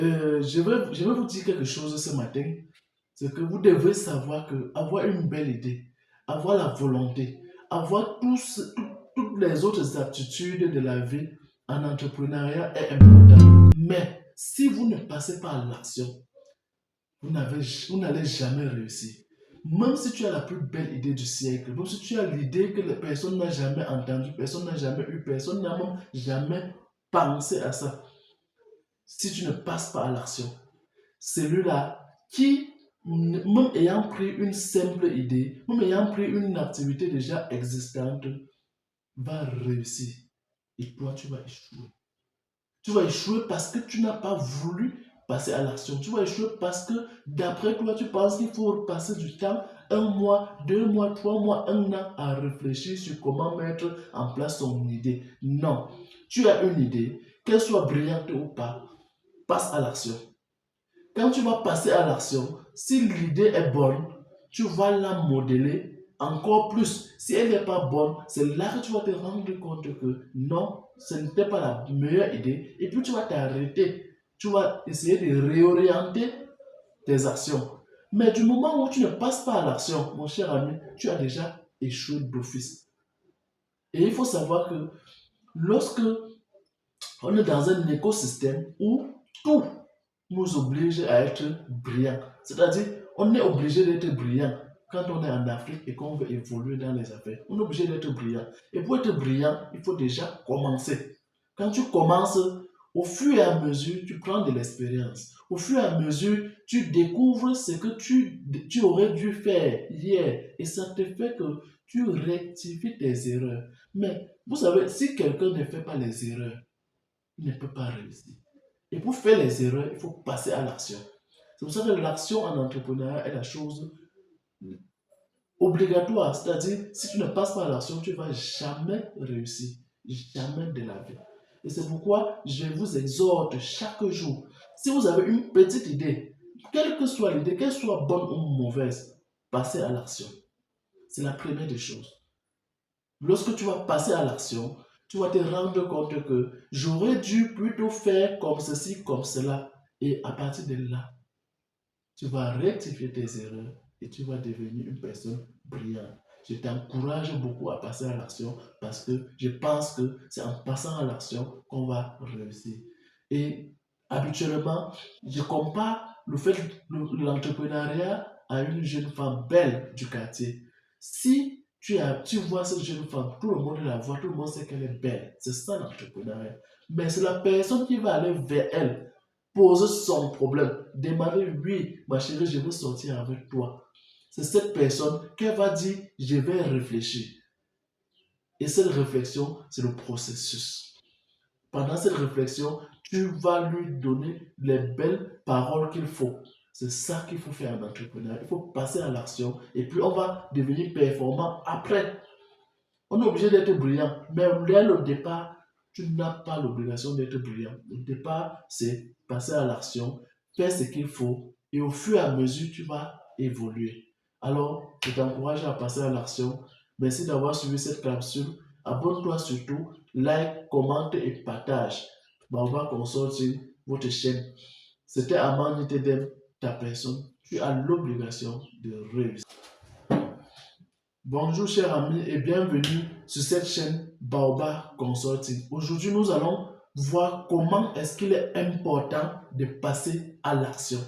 Je vais vous dire quelque chose ce matin. C'est que vous devez savoir que avoir une belle idée, avoir la volonté, avoir toutes les autres aptitudes de la vie en entrepreneuriat est important. Mais si vous ne passez pas à l'action, vous n'allez jamais réussir. Même si tu as la plus belle idée du siècle, même si tu as l'idée que personne n'a jamais entendu, personne n'a jamais eu, personne n'a même jamais pensé à ça, si tu ne passes pas à l'action, celui-là qui, même ayant pris une simple idée, même ayant pris une activité déjà existante, va réussir. Et toi, tu vas échouer. Tu vas échouer parce que tu n'as pas voulu passer à l'action. Tu vas échouer parce que d'après toi, tu penses qu'il faut passer du temps, 1 mois, 2 mois, 3 mois, 1 an à réfléchir sur comment mettre en place ton idée. Non, tu as une idée, qu'elle soit brillante ou pas, passe à l'action. Quand tu vas passer à l'action, si l'idée est bonne, tu vas la modeler encore plus. Si elle n'est pas bonne, c'est là que tu vas te rendre compte que non, ce n'était pas la meilleure idée. Et puis tu vas t'arrêter. Tu vas essayer de réorienter tes actions. Mais du moment où tu ne passes pas à l'action, mon cher ami, tu as déjà échoué d'office. Et il faut savoir que lorsque on est dans un écosystème où tout nous oblige à être brillants. C'est-à-dire, on est obligé d'être brillant quand on est en Afrique et qu'on veut évoluer dans les affaires. On est obligé d'être brillant. Et pour être brillant, il faut déjà commencer. Quand tu commences, au fur et à mesure, tu prends de l'expérience. Au fur et à mesure, tu découvres ce que tu aurais dû faire hier. Et ça te fait que tu rectifies tes erreurs. Mais vous savez, si quelqu'un ne fait pas les erreurs, il ne peut pas réussir. Et pour faire les erreurs, il faut passer à l'action. C'est pour ça que l'action en entrepreneuriat est la chose obligatoire. C'est-à-dire, si tu ne passes pas à l'action, tu ne vas jamais réussir. Jamais de la vie. Et c'est pourquoi je vous exhorte chaque jour. Si vous avez une petite idée, quelle que soit l'idée, qu'elle soit bonne ou mauvaise, passez à l'action. C'est la première des choses. Lorsque tu vas passer à l'action, tu vas te rendre compte que j'aurais dû plutôt faire comme ceci, comme cela. Et à partir de là, tu vas rectifier tes erreurs et tu vas devenir une personne brillante. Je t'encourage beaucoup à passer à l'action parce que je pense que c'est en passant à l'action qu'on va réussir. Et habituellement, je compare l'entrepreneuriat à une jeune femme belle du quartier. Si tu vois cette jeune femme, tout le monde la voit, tout le monde sait qu'elle est belle. C'est ça l'entrepreneuriat. Mais c'est la personne qui va aller vers elle, pose son problème, demander, oui, ma chérie, je veux sortir avec toi. C'est cette personne qui va dire, je vais réfléchir. Et cette réflexion, c'est le processus. Pendant cette réflexion, tu vas lui donner les belles paroles qu'il faut. C'est ça qu'il faut faire en entrepreneur. Il faut passer à l'action et puis on va devenir performant après. On est obligé d'être brillant, mais dès le départ, tu n'as pas l'obligation d'être brillant. Le départ, c'est passer à l'action, faire ce qu'il faut et au fur et à mesure, tu vas évoluer. Alors, je t'encourage à passer à l'action. Merci d'avoir suivi cette capsule. Abonne-toi surtout, like, commente et partage. On va consulter votre chaîne. C'était Amand Tedem, ta personne. Tu as l'obligation de réussir. Bonjour chers amis et bienvenue sur cette chaîne Baobab Consulting. Aujourd'hui, nous allons voir comment est-ce qu'il est important de passer à l'action.